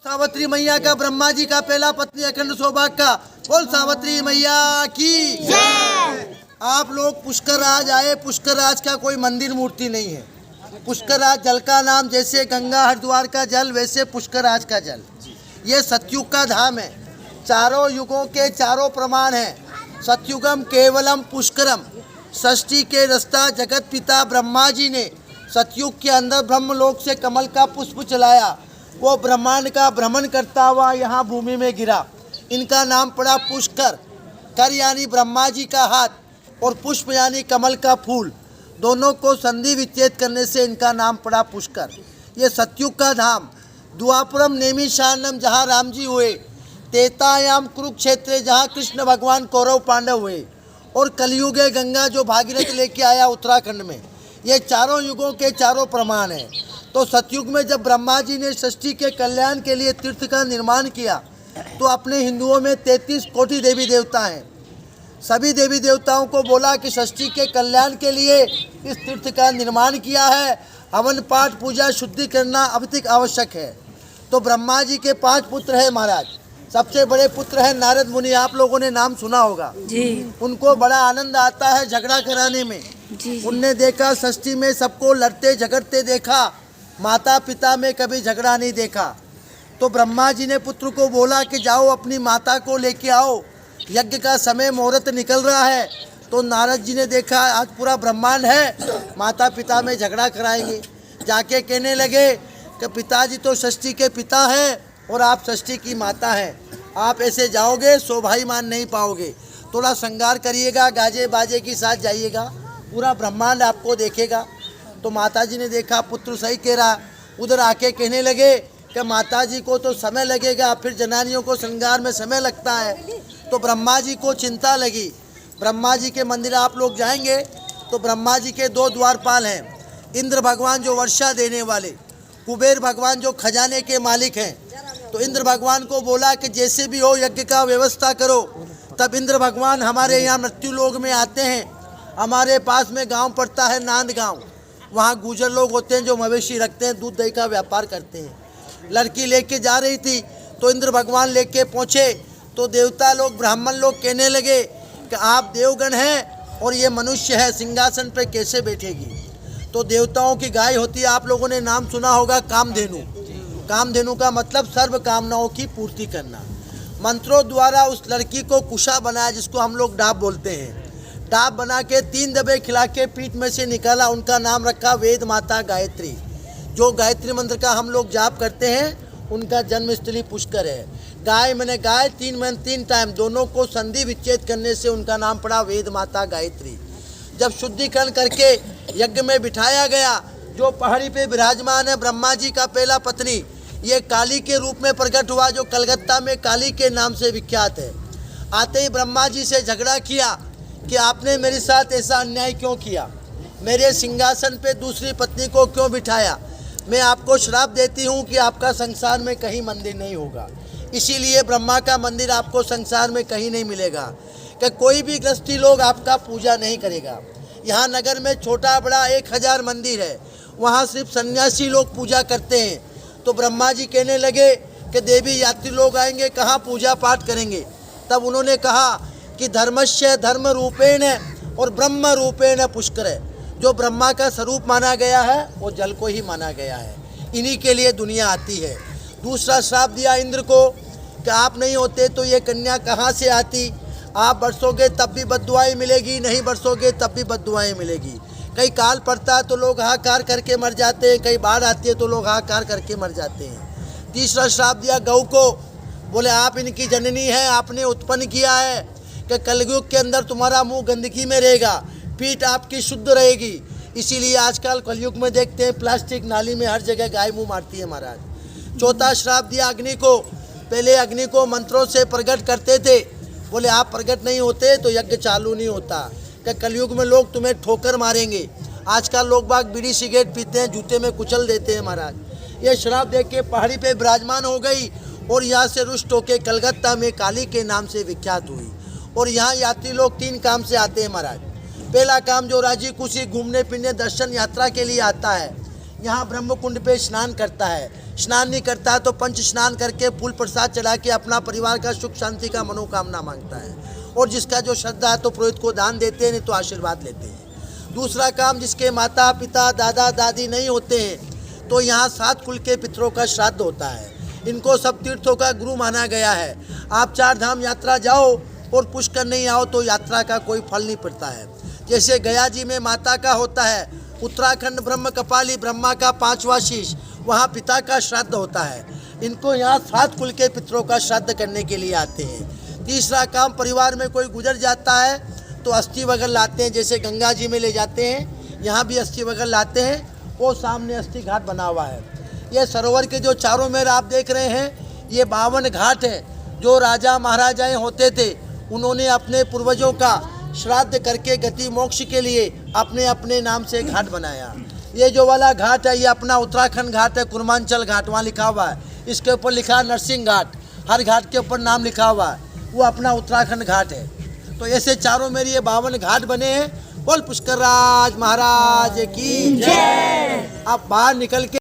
सावित्री मैया का ब्रह्मा जी का पहला पत्नी अखंड सौभाग्य का बोल सावित्री मैया की जय। आप लोग पुष्करराज आए। पुष्करराज का कोई मंदिर मूर्ति नहीं है। पुष्करराज जल का नाम, जैसे गंगा हरिद्वार का जल वैसे पुष्करराज का जल। ये सतयुग का धाम है। चारों युगों के चारों प्रमाण हैं। सतयुगम केवलम पुष्करम। षष्ठी के रस्ता जगत पिता ब्रह्मा जी ने सतयुग के अंदर ब्रह्मलोक से कमल का पुष्प चलाया। वो ब्रह्मांड का भ्रमण करता हुआ यहाँ भूमि में गिरा। इनका नाम पड़ा पुष्कर। कर यानी ब्रह्मा जी का हाथ और पुष्प यानी कमल का फूल। दोनों को संधि विच्छेद करने से इनका नाम पड़ा पुष्कर। ये सतयुग का धाम। द्वापरम नेमिषारण्यम जहाँ राम जी हुए। तेतायाम कुरुक्षेत्र जहाँ कृष्ण भगवान कौरव पांडव हुए। और कलयुग गंगा जो भागीरथ लेके आया उत्तराखंड में। ये चारों युगों के चारों प्रमाण हैं। तो सतयुग में जब ब्रह्मा जी ने सृष्टि के कल्याण के लिए तीर्थ का निर्माण किया तो अपने हिंदुओं में 33 कोटि देवी देवता हैं। सभी देवी देवताओं को बोला कि सृष्टि के कल्याण के लिए इस तीर्थ का निर्माण किया है। हवन पाठ पूजा शुद्धि करना अत्यधिक आवश्यक है। तो ब्रह्मा जी के 5 पुत्र हैं महाराज। सबसे बड़े पुत्र हैं नारद मुनि। आप लोगों ने नाम सुना होगा जी। उनको बड़ा आनंद आता है झगड़ा कराने में जी। उनने देखा सृष्टि में सबको लड़ते झगड़ते देखा, माता पिता में कभी झगड़ा नहीं देखा। तो ब्रह्मा जी ने पुत्र को बोला कि जाओ अपनी माता को लेके आओ, यज्ञ का समय मुहूर्त निकल रहा है। तो नारद जी ने देखा आज पूरा ब्रह्मांड है, माता पिता में झगड़ा कराएंगे। जाके कहने लगे कि पिताजी तो षष्ठी के पिता हैं और आप षष्ठी की माता हैं। आप ऐसे जाओगे शोभायमान नहीं पाओगे। थोड़ा श्रृंगार करिएगा, गाजे बाजे के साथ जाइएगा, पूरा ब्रह्मांड आपको देखेगा। तो माताजी ने देखा पुत्र सही कह रहा। उधर आके कहने लगे कि माताजी को तो समय लगेगा, फिर जनानियों को श्रृंगार में समय लगता है। तो ब्रह्मा जी को चिंता लगी। ब्रह्मा जी के मंदिर आप लोग जाएंगे तो ब्रह्मा जी के 2 द्वारपाल हैं। इंद्र भगवान जो वर्षा देने वाले, कुबेर भगवान जो खजाने के मालिक हैं। तो इंद्र भगवान को बोला कि जैसे भी हो यज्ञ का व्यवस्था करो। तब इंद्र भगवान हमारे यहाँ मृत्यु लोक में आते हैं। हमारे पास में गांव पड़ता है नांद गांव। वहाँ गुजर लोग होते हैं जो मवेशी रखते हैं, दूध दही का व्यापार करते हैं। लड़की लेके जा रही थी तो इंद्र भगवान लेके पहुँचे। तो देवता लोग ब्राह्मण लोग कहने लगे कि आप देवगण हैं और ये मनुष्य है, सिंहासन पर कैसे बैठेगी। तो देवताओं की गाय होती है, आप लोगों ने नाम सुना होगा कामधेनु। कामधेनु का मतलब सर्व कामनाओं की पूर्ति करना। मंत्रों द्वारा उस लड़की को कुशा बनाया, जिसको हम लोग डाब बोलते हैं। डाब बना के 3 दबे खिला के पीठ में से निकाला। उनका नाम रखा वेद माता गायत्री। जो गायत्री मंत्र का हम लोग जाप करते हैं उनका जन्मस्थली पुष्कर है। गाय मैंने गाय 3 टाइम, दोनों को संधि विच्छेद करने से उनका नाम पड़ा वेद माता गायत्री। जब शुद्धिकरण करके यज्ञ में बिठाया गया, जो पहाड़ी पे विराजमान है ब्रह्मा जी का पहला पत्नी, ये काली के रूप में प्रकट हुआ, जो कलकत्ता में काली के नाम से विख्यात है। आते ही ब्रह्मा जी से झगड़ा किया कि आपने मेरे साथ ऐसा अन्याय क्यों किया, मेरे सिंहासन पे दूसरी पत्नी को क्यों बिठाया। मैं आपको श्राप देती हूँ कि आपका संसार में कहीं मंदिर नहीं होगा। इसीलिए ब्रह्मा का मंदिर आपको संसार में कहीं नहीं मिलेगा, कि कोई भी गृहस्थी लोग आपका पूजा नहीं करेगा। यहाँ नगर में छोटा बड़ा 1000 मंदिर है, वहाँ सिर्फ सन्यासी लोग पूजा करते हैं। तो ब्रह्मा जी कहने लगे कि देवी यात्री लोग आएंगे, कहाँ पूजा पाठ करेंगे। तब उन्होंने कहा कि धर्मस्य धर्म रूपेण और ब्रह्म रूपेण पुष्कर है। जो ब्रह्मा का स्वरूप माना गया है वो जल को ही माना गया है। इन्हीं के लिए दुनिया आती है। दूसरा श्राप दिया इंद्र को कि आप नहीं होते तो ये कन्या कहाँ से आती। आप बरसोगे तब भी बद्दुआएं मिलेगी, नहीं बरसोगे तब भी बद्दुआएं मिलेगी। कई काल पड़ता है तो लोग हाहाकार करके मर जाते हैं, कई बाढ़ आती है तो लोग हाहाकार करके मर जाते हैं। तीसरा श्राप दिया गौ को, बोले आप इनकी जननी है, आपने उत्पन्न किया है कि कलयुग के अंदर तुम्हारा मुंह गंदगी में रहेगा, पीठ आपकी शुद्ध रहेगी। इसीलिए आजकल कलयुग में देखते हैं प्लास्टिक नाली में हर जगह गाय मुंह मारती है महाराज। चौथा श्राप दिया अग्नि को। पहले अग्नि को मंत्रों से प्रकट करते थे, बोले आप प्रकट नहीं होते तो यज्ञ चालू नहीं होता, कि कलयुग में लोग तुम्हें ठोकर मारेंगे। आजकल लोग बाग बीड़ी सिगरेट पीते हैं, जूते में कुचल देते हैं महाराज। ये श्राप देख के पहाड़ी पे विराजमान हो गई और यहाँ से रुष्ट होकर कलकत्ता में काली के नाम से विख्यात हुई। और यहाँ यात्री लोग 3 काम से आते हैं महाराज। पहला काम जो राजी खुशी घूमने फिरने दर्शन यात्रा के लिए आता है, यहाँ ब्रह्मकुंड पे स्नान करता है। स्नान नहीं करता है तो पंच स्नान करके फूल प्रसाद चढ़ा के अपना परिवार का सुख शांति का मनोकामना मांगता है। और जिसका जो श्रद्धा है तो पुरोहित को दान देते हैं, नहीं तो आशीर्वाद लेते हैं। दूसरा काम, जिसके माता पिता दादा दादी नहीं होते हैं तो यहाँ 7 कुल के पितरों का श्राद्ध होता है। इनको सब तीर्थों का गुरु माना गया है। आप 4 धाम यात्रा जाओ और पुष्कर नहीं आओ तो यात्रा का कोई फल नहीं पड़ता है। जैसे गया जी में माता का होता है, उत्तराखंड ब्रह्म कपाली ब्रह्मा का 5वां शीश, वहाँ पिता का श्राद्ध होता है। इनको यहाँ 7 कुल के पितरों का श्राद्ध करने के लिए आते हैं। तीसरा काम, परिवार में कोई गुजर जाता है तो अस्थि वगैरह लाते हैं, जैसे गंगा जी में ले जाते हैं, यहाँ भी अस्थि वगैरह लाते हैं। वो सामने अस्थि घाट बना हुआ है। ये सरोवर के जो चारों मेर आप देख रहे हैं, ये 52 घाट है। जो राजा महाराजाएं होते थे उन्होंने अपने पूर्वजों का श्राद्ध करके गति मोक्ष के लिए अपने अपने नाम से घाट बनाया। ये जो वाला घाट है ये अपना उत्तराखंड घाट है, कुर्मांचल घाट वहाँ लिखा हुआ है। इसके ऊपर लिखा है नरसिंह घाट, हर घाट के ऊपर नाम लिखा हुआ है, वो अपना उत्तराखंड घाट है। तो ऐसे चारों मेरे ये 52 घाट बने हैं। बोल पुष्कर राज महाराज की जय। आप बाहर निकल के